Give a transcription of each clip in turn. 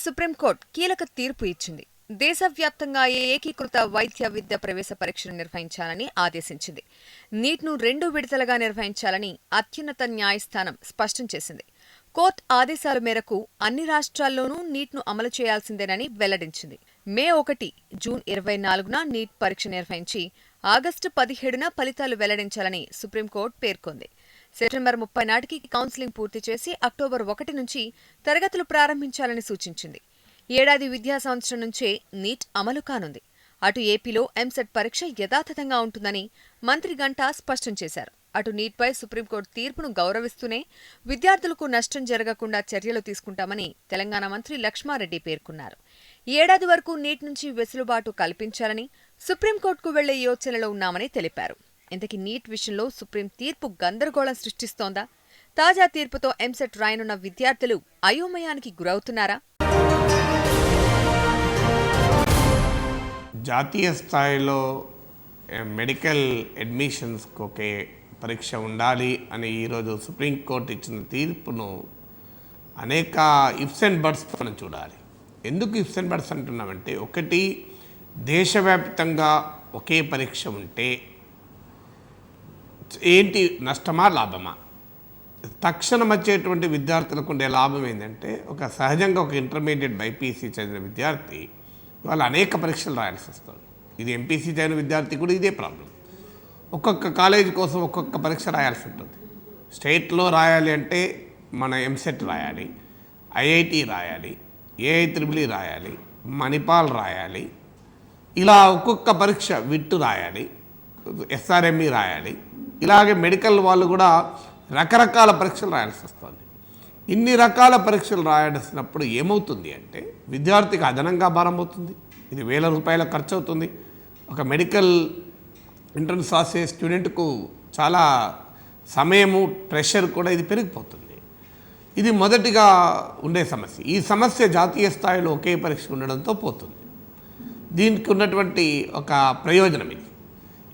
Supreme court కీలక తీర్పు ఇచ్చింది. దేశవ్యాప్తంగా ఏకీకృత వైద్య విద్య ప్రవేశ పరీక్షను నిర్వహించాలని ఆదేశించింది. నీట్ను 2 విడతలుగా నిర్వహించాలని అత్యున్నత న్యాయస్థానం స్పష్టం చేసింది. కోర్టు ఆదేశాల మేరకు అన్ని రాష్ట్రాల్లోనూ నీట్ను అమలు చేయాల్సిందేనని వెల్లడించింది. మే 1, జూన్ 24న నీట్ పరీక్ష నిర్వహించి ఆగస్టు 17న ఫలితాలు వెల్లడించాలని సుప్రీంకోర్టు పేర్కొంది. సెప్టెంబర్ 30 నాటికి కౌన్సిలింగ్ పూర్తి చేసి అక్టోబర్ 1 నుంచి తరగతులు ప్రారంభించాలని సూచించింది. ఏడాది విద్యా సంవత్సరం నుంచే నీట్ అమలు కానుంది. అటు ఏపీలో ఎంసెట్ పరీక్ష యథాతథంగా ఉంటుందని మంత్రి గంటా స్పష్టం చేశారు. అటు నీట్పై సుప్రీంకోర్టు తీర్పును గౌరవిస్తూనే విద్యార్థులకు నష్టం జరగకుండా చర్యలు తీసుకుంటామని తెలంగాణ మంత్రి లక్ష్మారెడ్డి పేర్కొన్నారు. ఏడాది వరకు నీట్ నుంచి వెసులుబాటు కల్పించాలని సుప్రీంకోర్టుకు వెళ్లే యోచనలో ఉన్నామని తెలిపారు. ఇంతకీ నీట్ విషయంలో సుప్రీం తీర్పు గందరగోళం సృష్టిస్తోందా? తాజా తీర్పుతో ఎంసెట్ రాయనున్న విద్యార్థులు అయోమయానికి గురవుతున్నారా? జాతీయ స్థాయిలో మెడికల్ అడ్మిషన్స్కి ఒకే పరీక్ష ఉండాలి అని ఈరోజు సుప్రీంకోర్టు ఇచ్చిన తీర్పును అనేక ఇఫ్స్ అండ్ బట్స్ మనం చూడాలి. ఎందుకు ఇఫ్స్ అండ్ బట్స్ అంటున్నామంటే, ఒకటి, దేశవ్యాప్తంగా ఒకే పరీక్ష ఉంటే ఏంటి నష్టమా లాభమా? తక్షణం వచ్చేటువంటి విద్యార్థులకు ఉండే లాభం ఏంటంటే, సహజంగా ఒక ఇంటర్మీడియట్ బైపీసీ చదివిన విద్యార్థి వాళ్ళు అనేక పరీక్షలు రాయాల్సి వస్తుంది. ఇది ఎంపీసీ చదివిన విద్యార్థి కూడా ఇదే ప్రాబ్లం. ఒక్కొక్క కాలేజీ కోసం ఒక్కొక్క పరీక్ష రాయాల్సి ఉంటుంది. స్టేట్లో రాయాలి అంటే మన ఎంసెట్ రాయాలి, ఐఐటి రాయాలి, ఏఐఈఈ రాయాలి, మణిపాల్ రాయాలి, ఇలా ఒక్కొక్క పరీక్ష విట్టు రాయాలి, ఎస్ఆర్ఎంఈ రాయాలి. ఇలాగే మెడికల్ వాళ్ళు కూడా రకరకాల పరీక్షలు రాయాల్సి వస్తుంది. ఇన్ని రకాల పరీక్షలు రాయాల్సినప్పుడు ఏమవుతుంది అంటే, విద్యార్థికి అదనంగా భారం అవుతుంది. ఇది వేల రూపాయల ఖర్చు అవుతుంది. ఒక మెడికల్ ఎంట్రన్స్ రాసే స్టూడెంట్కు చాలా సమయము, ప్రెషర్ కూడా ఇది పెరిగిపోతుంది. ఇది మొదటిగా ఉండే సమస్య. ఈ సమస్య జాతీయ స్థాయిలో ఒకే పరీక్ష ఉండడంతో పోతుంది. దీనికి ఉన్నటువంటి ఒక ప్రయోజనం ఇది.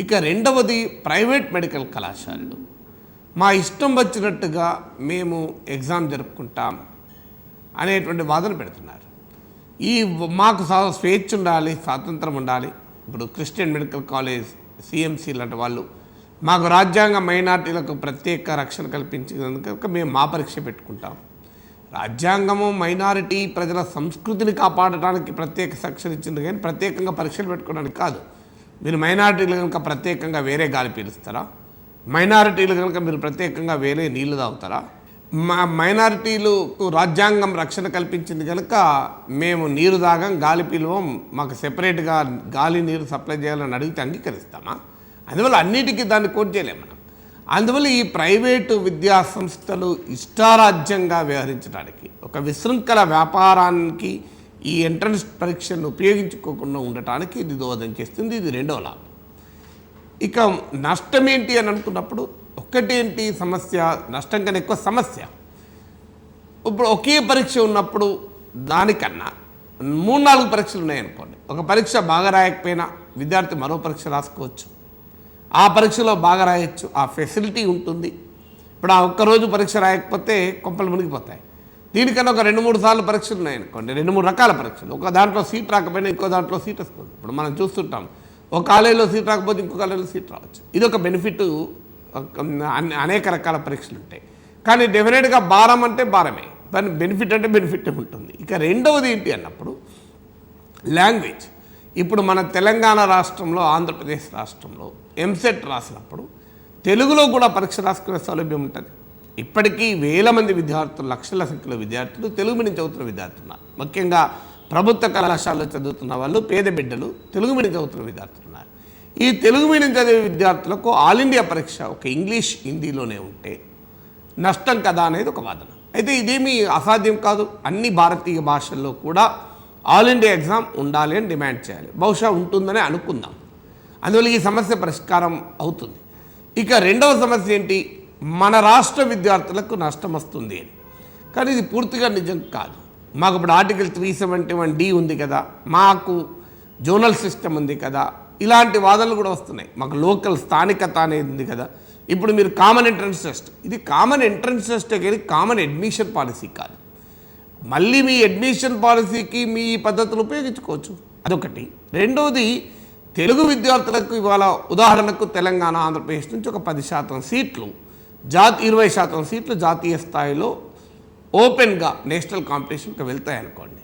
ఇక రెండవది, ప్రైవేట్ మెడికల్ కళాశాలలు మా ఇష్టం వచ్చినట్టుగా మేము ఎగ్జామ్ జరుపుకుంటాం అనేటువంటి వాదన పెడుతున్నారు. మాకు స్వేచ్ఛ ఉండాలి, స్వాతంత్రం ఉండాలి. ఇప్పుడు క్రిస్టియన్ మెడికల్ కాలేజ్, సిఎంసి లాంటి వాళ్ళు మాకు రాజ్యాంగ మైనార్టీలకు ప్రత్యేక రక్షణ కల్పించినందుకు మేము మా పరీక్ష పెట్టుకుంటాం. రాజ్యాంగము మైనారిటీ ప్రజల సంస్కృతిని కాపాడటానికి ప్రత్యేక రక్షణ ఇచ్చింది, కానీ ప్రత్యేకంగా పరీక్షలు పెట్టుకోవడానికి కాదు. మీరు మైనారిటీలు కనుక ప్రత్యేకంగా వేరే గాలి పీలుస్తారా? మైనారిటీలు కనుక మీరు ప్రత్యేకంగా వేరే నీళ్లు తాగుతారా? మైనారిటీలకు రాజ్యాంగం రక్షణ కల్పించింది కనుక మేము నీరు తాగం, గాలి పీలువం, మాకు సెపరేట్గా గాలి నీరు సప్లై చేయాలని అడిగితే అంగీకరిస్తామా? అందువల్ల అన్నిటికీ దాన్ని కోట్ చేయలేము మనం. అందువల్ల ఈ ప్రైవేటు విద్యా సంస్థలు ఇష్టారాజ్యంగా వ్యవహరించడానికి, ఒక విశృంఖల వ్యాపారానికి ఈ ఎంట్రన్స్ పరీక్షను ఉపయోగించుకోకుండా ఉండటానికి ఇది దోహదం చేస్తుంది. ఇది రెండవ లాభం. ఇక నష్టం ఏంటి అని అనుకున్నప్పుడు, ఒక్కటేంటి సమస్య, నష్టం కన్నా ఎక్కువ సమస్య. ఇప్పుడు ఒకే పరీక్ష ఉన్నప్పుడు దానికన్నా 3-4 పరీక్షలు ఉన్నాయనుకోండి, ఒక పరీక్ష బాగా రాయకపోయినా విద్యార్థి మరో పరీక్ష రాసుకోవచ్చు, ఆ పరీక్షలో బాగా రాయొచ్చు, ఆ ఫెసిలిటీ ఉంటుంది. ఇప్పుడు ఆ ఒక్కరోజు పరీక్ష రాయకపోతే కొంపలు మునిగిపోతాయి. దీనికన్నా ఒక 2-3 సార్లు పరీక్షలు ఉన్నాయనుకోండి, 2-3 రకాల పరీక్షలు, ఒక దాంట్లో సీట్ రాకపోయినా ఇంకో దాంట్లో సీట్ వస్తుంది. ఇప్పుడు మనం చూస్తుంటాం, ఒక కాలేజీలో సీట్ రాకపోతే ఇంకో కాలేజీలో సీట్ రావచ్చు. ఇది ఒక బెనిఫిట్. అనేక రకాల పరీక్షలు ఉంటాయి, కానీ డెఫినెట్గా భారం అంటే భారమే, దాని బెనిఫిట్ అంటే బెనిఫిట్ ఉంటుంది. ఇక రెండవది ఏంటి అన్నప్పుడు, లాంగ్వేజ్. ఇప్పుడు మన తెలంగాణ రాష్ట్రంలో, ఆంధ్రప్రదేశ్ రాష్ట్రంలో ఎంసెట్ రాసినప్పుడు తెలుగులో కూడా పరీక్ష రాసుకునే సౌలభ్యం ఉంటుంది. ఇప్పటికీ వేల మంది విద్యార్థులు, లక్షల సంఖ్యలో విద్యార్థులు తెలుగు మీడియం చదువుతున్న విద్యార్థులు ఉన్నారు. ముఖ్యంగా ప్రభుత్వ కళాశాలలో చదువుతున్న వాళ్ళు, పేద బిడ్డలు, తెలుగు మీడియం చదువుతున్న విద్యార్థులు ఉన్నారు. ఈ తెలుగు మీడియం చదివే విద్యార్థులకు ఆల్ ఇండియా పరీక్ష ఒక ఇంగ్లీష్, హిందీలోనే ఉంటే నష్టం కదా అనేది ఒక వాదన. అయితే ఇదేమీ అసాధ్యం కాదు. అన్ని భారతీయ భాషల్లో కూడా ఆల్ ఇండియా ఎగ్జామ్ ఉండాలి అని డిమాండ్ చేయాలి. బహుశా ఉంటుందని అనుకుందాం. అందువల్ల ఈ సమస్య పరిష్కారం అవుతుంది. ఇక రెండవ సమస్య ఏంటి, మన రాష్ట్ర విద్యార్థులకు నష్టం వస్తుంది అని. కానీ ఇది పూర్తిగా నిజం కాదు. మాకు ఇప్పుడు ఆర్టికల్ 371D ఉంది కదా, మాకు జోనల్ సిస్టమ్ ఉంది కదా, ఇలాంటి వాదనలు కూడా వస్తున్నాయి. మాకు లోకల్ స్థానికత అనేది ఉంది కదా. ఇప్పుడు మీరు కామన్ ఎంట్రన్స్ టెస్ట్, ఇది కామన్ ఎంట్రన్స్ టెస్ట్ కానీ కామన్ అడ్మిషన్ పాలసీ కాదు. మళ్ళీ మీ అడ్మిషన్ పాలసీకి మీ పద్ధతులు ఉపయోగించుకోవచ్చు. అదొకటి. రెండవది, తెలుగు విద్యార్థులకు ఇవాళ ఉదాహరణకు తెలంగాణ, ఆంధ్రప్రదేశ్ నుంచి ఒక 10% సీట్లు 20% సీట్లు జాతీయ స్థాయిలో ఓపెన్గా నేషనల్ కాంపిటీషన్కి వెళ్తాయనుకోండి.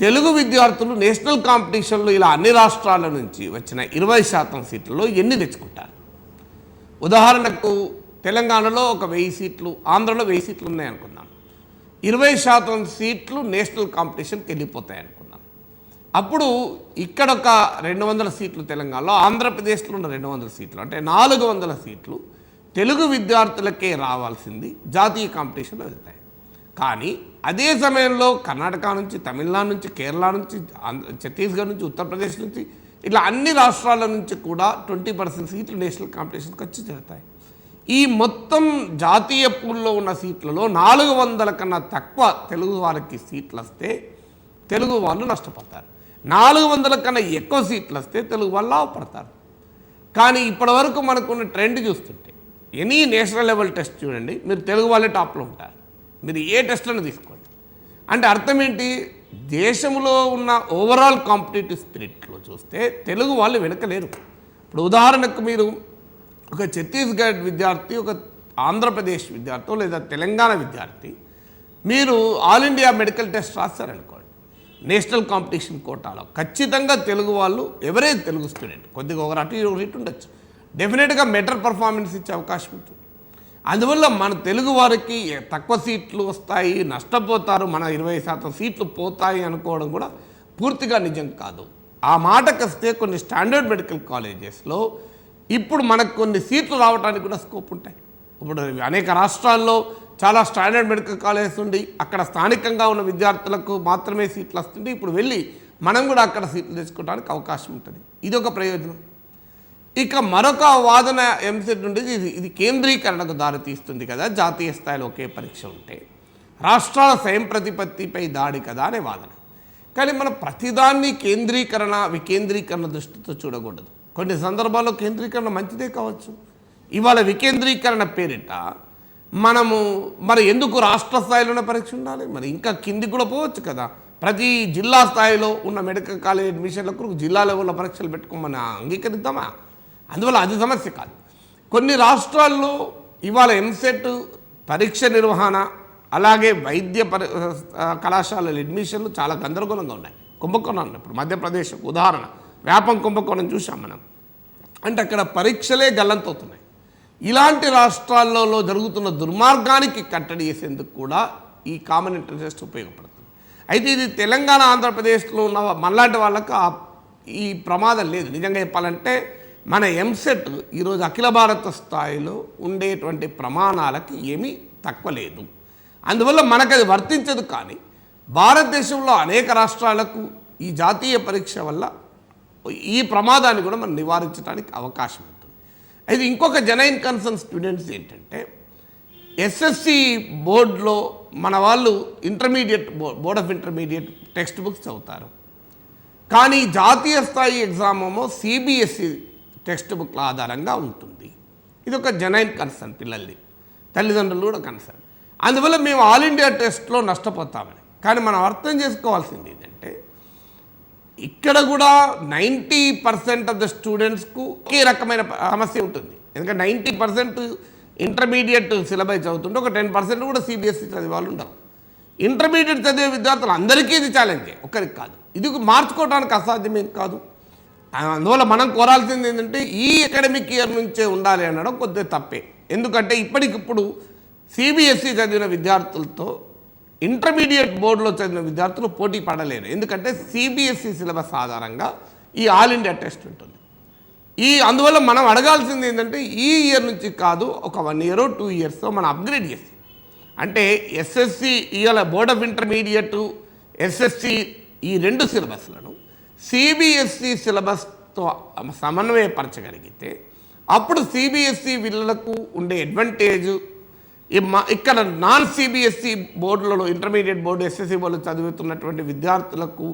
తెలుగు విద్యార్థులు నేషనల్ కాంపిటీషన్లో ఇలా అన్ని రాష్ట్రాల నుంచి వచ్చిన 20% సీట్లలో ఎన్ని తెచ్చుకుంటారు? ఉదాహరణకు తెలంగాణలో ఒక 1000 సీట్లు, ఆంధ్రలో 1000 సీట్లు ఉన్నాయనుకుందాం. 20% సీట్లు నేషనల్ కాంపిటీషన్కి వెళ్ళిపోతాయి అనుకున్నాం. అప్పుడు ఇక్కడ ఒక 200 సీట్లు తెలంగాణలో, ఆంధ్రప్రదేశ్లో ఉన్న 200 సీట్లు, అంటే 400 సీట్లు తెలుగు విద్యార్థులకే రావాల్సింది జాతీయ కాంపిటీషన్లో వెళ్తాయి. కానీ అదే సమయంలో కర్ణాటక నుంచి, తమిళనాడు నుంచి, కేరళ నుంచి, ఛత్తీస్గఢ్ నుంచి, ఉత్తరప్రదేశ్ నుంచి, ఇట్లా అన్ని రాష్ట్రాల నుంచి కూడా 20% సీట్లు నేషనల్ కాంపిటీషన్కి వచ్చి చేరుతాయి. ఈ మొత్తం జాతీయ పూల్లో ఉన్న సీట్లలో 400 కన్నా తక్కువ తెలుగు వారికి సీట్లు వస్తే తెలుగు వాళ్ళు నష్టపోతారు. 400 కన్నా ఎక్కువ సీట్లు వస్తే తెలుగు వాళ్ళు లాభపడతారు. కానీ ఇప్పటివరకు మనకున్న ట్రెండ్ చూస్తుంటే ఎనీ నేషనల్ లెవెల్ టెస్ట్ చూడండి, మీరు తెలుగు వాళ్ళే టాప్లో ఉంటారు. మీరు ఏ టెస్ట్ అని తీసుకోండి. అంటే అర్థం ఏంటి? దేశంలో ఉన్న ఓవరాల్ కాంపిటేటివ్ స్పిరిట్లో చూస్తే తెలుగు వాళ్ళు వెనకలేరు. ఇప్పుడు ఉదాహరణకు మీరు ఒక ఛత్తీస్గఢ్ విద్యార్థి, ఒక ఆంధ్రప్రదేశ్ విద్యార్థి లేదా తెలంగాణ విద్యార్థి, మీరు ఆల్ ఇండియా మెడికల్ టెస్ట్ రాస్తారనుకోండి, నేషనల్ కాంపిటీషన్ కోటాలో ఖచ్చితంగా తెలుగు వాళ్ళు, ఎవరైతే తెలుగు స్టూడెంట్, కొద్దిగా ఒక అటు ఇటు ఉండొచ్చు, డెఫినెట్గా బెటర్ పర్ఫార్మెన్స్ ఇచ్చే అవకాశం ఉంటుంది. అందువల్ల మన తెలుగు వారికి తక్కువ సీట్లు వస్తాయి, నష్టపోతారు, మన 20% సీట్లు పోతాయి అనుకోవడం కూడా పూర్తిగా నిజం కాదు. ఆ మాటకొస్తే కొన్ని స్టాండర్డ్ మెడికల్ కాలేజెస్లో ఇప్పుడు మనకు కొన్ని సీట్లు రావడానికి కూడా స్కోప్ ఉంటాయి. ఇప్పుడు అనేక రాష్ట్రాల్లో చాలా స్టాండర్డ్ మెడికల్ కాలేజెస్ ఉండి అక్కడ స్థానికంగా ఉన్న విద్యార్థులకు మాత్రమే సీట్లు వస్తుంటే ఇప్పుడు వెళ్ళి మనం కూడా అక్కడ సీట్లు తెచ్చుకోవడానికి అవకాశం ఉంటుంది. ఇది ఒక ప్రయోజనం. ఇక మరొక వాదన ఎంసెట్ ఉండేది, ఇది కేంద్రీకరణకు దారితీస్తుంది కదా, జాతీయ స్థాయిలో ఒకే పరీక్ష ఉంటే రాష్ట్రాల స్వయం ప్రతిపత్తిపై దాడి కదా అనే వాదన. కానీ మనం ప్రతిదాన్ని కేంద్రీకరణ, వికేంద్రీకరణ దృష్టితో చూడకూడదు. కొన్ని సందర్భాల్లో కేంద్రీకరణ మంచిదే కావచ్చు. ఇవాళ వికేంద్రీకరణ పేరిట మనము మరి ఎందుకు రాష్ట్ర స్థాయిలోనే పరీక్ష ఉండాలి? మరి ఇంకా కింది కూడా పోవచ్చు కదా. ప్రతి జిల్లా స్థాయిలో ఉన్న మెడికల్ కాలేజ్ అడ్మిషన్లకు జిల్లా లెవెల్లో పరీక్షలు పెట్టుకోమని అంగీకరిద్దామా? అందువల్ల అది సమస్య కాదు. కొన్ని రాష్ట్రాల్లో ఇవాళ ఎంసెట్ పరీక్ష నిర్వహణ, అలాగే వైద్య కళాశాలల అడ్మిషన్లు చాలా గందరగోళంగా ఉన్నాయి. కుంభకోణం ఇప్పుడు మధ్యప్రదేశ్ ఉదాహరణ, వ్యాపం కుంభకోణం చూసాం మనం. అంటే అక్కడ పరీక్షలే గల్లంతవుతున్నాయి. ఇలాంటి రాష్ట్రాల్లో జరుగుతున్న దుర్మార్గానికి కట్టడి చేసేందుకు కూడా ఈ కామన్ ఎంట్రన్స్ టెస్ట్ ఉపయోగపడుతుంది. అయితే ఇది తెలంగాణ, ఆంధ్రప్రదేశ్లో ఉన్న మనలాంటి వాళ్ళకు ఈ ప్రమాదం లేదు. నిజంగా చెప్పాలంటే మన ఎంసెట్ ఈరోజు అఖిల భారత స్థాయిలో ఉండేటువంటి ప్రమాణాలకి ఏమీ తక్కువ లేదు. అందువల్ల మనకు అది వర్తించదు. కానీ భారతదేశంలో అనేక రాష్ట్రాలకు ఈ జాతీయ పరీక్ష వల్ల ఈ ప్రమాదాన్ని కూడా మనం నివారించడానికి అవకాశం ఉంటుంది. అయితే ఇంకొక జెన్యూన్ కన్సర్న్ స్టూడెంట్స్ ఏంటంటే, ఎస్ఎస్సి బోర్డులో మన వాళ్ళు intermediate board of intermediate text books చదువుతారు. కానీ జాతీయ స్థాయి ఎగ్జామ్ ఏమో సిబిఎస్ఈ టెక్స్ట్ బుక్ల ఆధారంగా ఉంటుంది. ఇది ఒక జెన్యూన్ కన్సర్న్, పిల్లల్ని తల్లిదండ్రులు కూడా కన్సర్న్. అందువల్ల మేము ఆల్ ఇండియా టెస్ట్లో నష్టపోతామని. కానీ మనం అర్థం చేసుకోవాల్సింది ఏంటంటే, ఇక్కడ కూడా 90% ఆఫ్ ద స్టూడెంట్స్కు ఒకే రకమైన సమస్య ఉంటుంది. ఎందుకంటే 90% ఇంటర్మీడియట్ సిలబస్ చదువుతుంటే ఒక 10% కూడా సిబిఎస్ఈ చదివే వాళ్ళు ఉండరు. ఇంటర్మీడియట్ చదివే విద్యార్థులు అందరికీ ఇది ఛాలెంజే, ఒక్కరికి కాదు. ఇది మార్చుకోవడానికి అసాధ్యమేం కాదు. అందువల్ల మనం కోరాల్సింది ఏంటంటే ఈ అకాడమిక్ ఇయర్ నుంచే ఉండాలి అనడం కొద్దిగా తప్పే. ఎందుకంటే ఇప్పటికిప్పుడు సిబిఎస్ఈ చదివిన విద్యార్థులతో ఇంటర్మీడియట్ బోర్డులో చదివిన విద్యార్థులు పోటీ పడలేరు. ఎందుకంటే సిబిఎస్ఈ సిలబస్ ఆధారంగా ఈ ఆల్ ఇండియా టెస్ట్ ఉంటుంది. అందువల్ల మనం అడగాల్సింది ఏంటంటే ఈ ఇయర్ నుంచి కాదు, ఒక 1 year 2 years మనం అప్గ్రేడ్ చేసి, అంటే ఎస్ఎస్సి ఇవాళ బోర్డ్ ఆఫ్ ఇంటర్మీడియట్, ఎస్ఎస్సి ఈ 2 సిలబస్లను సిబిఎస్ఈ సిలబస్తో సమన్వయపరచగలిగితే అప్పుడు సిబిఎస్ఈ వీళ్ళకు ఉండే అడ్వాంటేజ్ ఇక్కడ నాన్ సిబిఎస్ఈ బోర్డులలో, ఇంటర్మీడియట్ బోర్డు, ఎస్ఎస్సి బోర్డులో చదువుతున్నటువంటి విద్యార్థులకు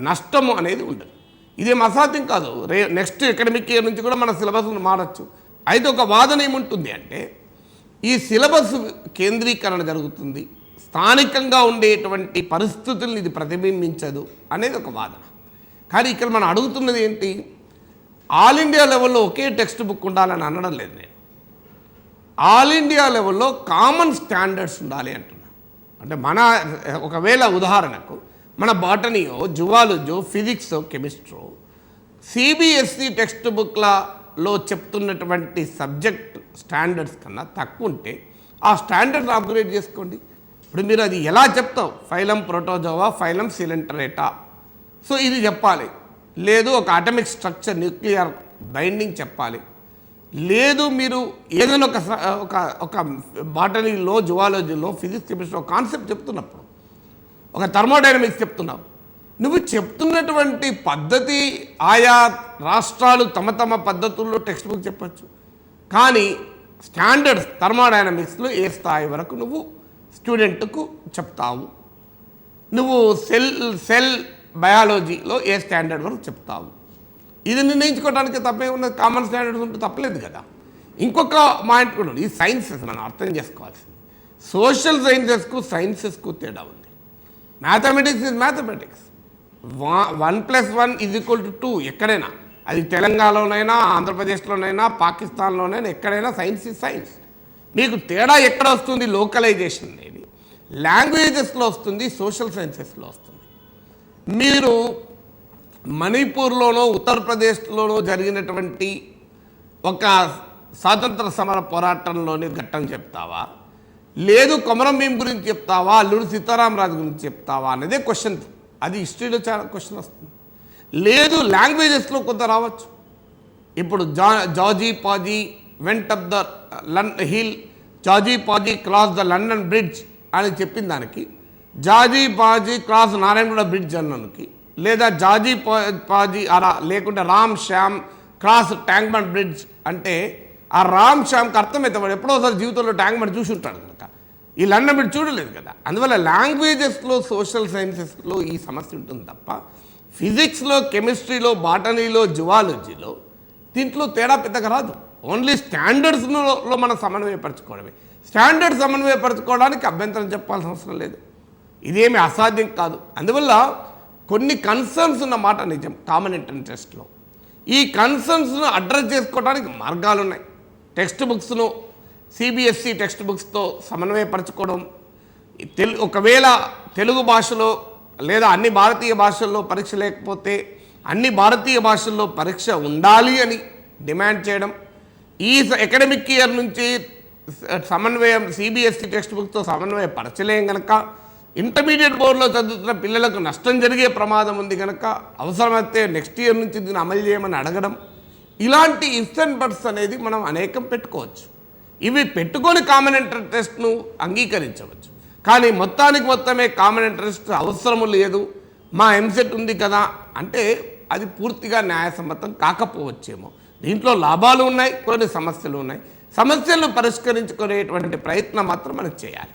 నష్టము అనేది ఉండదు. ఇదేం అసాధ్యం కాదు. నెక్స్ట్ అకాడమిక్ ఇయర్ నుంచి కూడా మన సిలబస్ను మారచ్చు. అయితే ఒక వాదన ఏముంటుంది అంటే, ఈ సిలబస్ కేంద్రీకరణ జరుగుతుంది, స్థానికంగా ఉండేటువంటి పరిస్థితుల్ని ఇది ప్రతిబింబించదు అనేది ఒక వాదన. కానీ ఇక్కడ మనం అడుగుతున్నది ఏంటి, ఆల్ ఇండియా లెవెల్లో ఒకే టెక్స్ట్ బుక్ ఉండాలని అనడం లేదు నేను. ఆల్ ఇండియా లెవెల్లో కామన్ స్టాండర్డ్స్ ఉండాలి అంటున్నా. అంటే మన ఒకవేళ ఉదాహరణకు మన బాటనీయో, జువాలజో, ఫిజిక్సో, కెమిస్ట్రో సిబిఎస్ఈ టెక్స్ట్ బుక్లలో చెప్తున్నటువంటి సబ్జెక్ట్ స్టాండర్డ్స్ కన్నా తక్కువ ఉంటే ఆ స్టాండర్డ్స్ అప్గ్రేడ్ చేసుకోండి. ఇప్పుడు మీరు అది ఎలా చెప్తావు, ఫైలం ప్రోటోజోవా, ఫైలం సిలెంటరేటా, సో ఇది చెప్పాలి. లేదు ఒక అటమిక్ స్ట్రక్చర్, న్యూక్లియర్ బైండింగ్ చెప్పాలి. లేదు మీరు ఏదైనా ఒక బాటనీలో, జువాలజీలో, ఫిజిక్స్, కెమిస్ట్రీలో కాన్సెప్ట్ చెప్తున్నప్పుడు, ఒక థర్మోడైనమిక్స్ చెప్తున్నావు, నువ్వు చెప్తున్నటువంటి పద్ధతి ఆయా రాష్ట్రాలు తమ తమ పద్ధతుల్లో టెక్స్ట్ బుక్ చెప్పచ్చు. కానీ స్టాండర్డ్స్ థర్మోడైనమిక్స్లో ఏ స్థాయి వరకు నువ్వు స్టూడెంట్కు చెప్తావు, నువ్వు సెల్ బయాలజీలో ఏ స్టాండర్డ్ వరకు చెప్తావు, ఇది నిర్ణయించుకోవడానికి తప్పే ఉన్నది. కామన్ స్టాండర్డ్స్ ఉంటే తప్పలేదు కదా. ఇంకొక పాయింట్ కూడా ఉంది, ఈ సైన్సెస్ మనం అర్థం చేసుకోవాల్సింది. సోషల్ సైన్సెస్కు తేడా ఉంది. మ్యాథమెటిక్స్ ఇస్ మ్యాథమెటిక్స్, 1+1=2 ఎక్కడైనా, అది తెలంగాణలోనైనా, ఆంధ్రప్రదేశ్లోనైనా, పాకిస్తాన్లోనైనా, ఎక్కడైనా సైన్స్ ఇస్ సైన్స్. మీకు తేడా ఎక్కడ వస్తుంది, లోకలైజేషన్ అనేది లాంగ్వేజెస్లో వస్తుంది, సోషల్ సైన్సెస్లో వస్తుంది. మీరు మణిపూర్లోనో, ఉత్తరప్రదేశ్లోనో జరిగినటువంటి ఒక స్వాతంత్ర సమర పోరాటంలోని ఘట్టం చెప్తావా, లేదు కొమరం భీం గురించి చెప్తావా, అల్లుడు సీతారామరాజు గురించి చెప్తావా అనేది క్వశ్చన్. అది హిస్టరీలో చాలా క్వశ్చన్ వస్తుంది. లేదు లాంగ్వేజెస్లో కొంత రావచ్చు. ఇప్పుడు Georgie Porgie went up the hill, Georgie Porgie cross the London bridge అని చెప్పిన దానికి, Georgie Porgie cross Narayanguda bridge అన్నానికి, లేదా జార్జీ పాజీ లేకుంటే రామ్ శ్యామ్ క్రాస్ ట్యాంక్ బండ్ బ్రిడ్జ్ అంటే ఆ రామ్ శ్యామ్కి అర్థమైతే వాడు ఎప్పుడోసారి జీవితంలో ట్యాంక్ బండ్ చూసి ఉంటాడు కనుక ఈ లండన్ బ్రిడ్జ్ చూడలేదు కదా. అందువల్ల లాంగ్వేజెస్లో, సోషల్ సైన్సెస్లో ఈ సమస్య ఉంటుంది తప్ప ఫిజిక్స్లో, కెమిస్ట్రీలో, బాటనీలో, జువాలజీలో దీంట్లో తేడా పెద్దగా రాదు. ఓన్లీ స్టాండర్డ్స్లో మనం సమన్వయపరచుకోవడమే. స్టాండర్డ్ సమన్వయపరచుకోవడానికి అభ్యంతరం చెప్పాల్సిన అవసరం లేదు, ఇదేమి అసాధ్యం కాదు. అందువల్ల కొన్ని కన్సర్న్స్ ఉన్న మాట నిజం కామన్ ఎంట్రన్స్ టెస్ట్లో. ఈ కన్సర్న్స్ను అడ్రస్ చేసుకోవడానికి మార్గాలు ఉన్నాయి. టెక్స్ట్ బుక్స్ను సిబిఎస్ఈ టెక్స్ట్ బుక్స్తో సమన్వయపరచుకోవడం, ఒకవేళ తెలుగు భాషలో లేదా అన్ని భారతీయ భాషల్లో పరీక్ష లేకపోతే అన్ని భారతీయ భాషల్లో పరీక్ష ఉండాలి అని డిమాండ్ చేయడం, ఈ అకాడమిక్ ఇయర్ నుంచి సమన్వయం సిబిఎస్ఈ టెక్స్ట్ బుక్స్తో సమన్వయపరచలేం కనుక ఇంటర్మీడియట్ బోర్డులో చదువుతున్న పిల్లలకు నష్టం జరిగే ప్రమాదం ఉంది కనుక అవసరమైతే నెక్స్ట్ ఇయర్ నుంచి దీన్ని అమలు చేయమని అడగడం, ఇలాంటి ఇన్స్టెంట్ బట్స్ అనేది మనం అనేకం పెట్టుకోవచ్చు. ఇవి పెట్టుకొని కామన్ ఎంట్రన్స్ టెస్ట్ను అంగీకరించవచ్చు. కానీ మొత్తమే కామన్ ఎంట్రన్స్ టెస్ట్ అవసరము లేదు, మా ఎంసెట్ ఉంది కదా అంటే అది పూర్తిగా న్యాయసమ్మతం కాకపోవచ్చేమో. దీంట్లో లాభాలు ఉన్నాయి, కొన్ని సమస్యలు ఉన్నాయి. సమస్యలను పరిష్కరించుకునేటువంటి ప్రయత్నం మాత్రం మనం చేయాలి.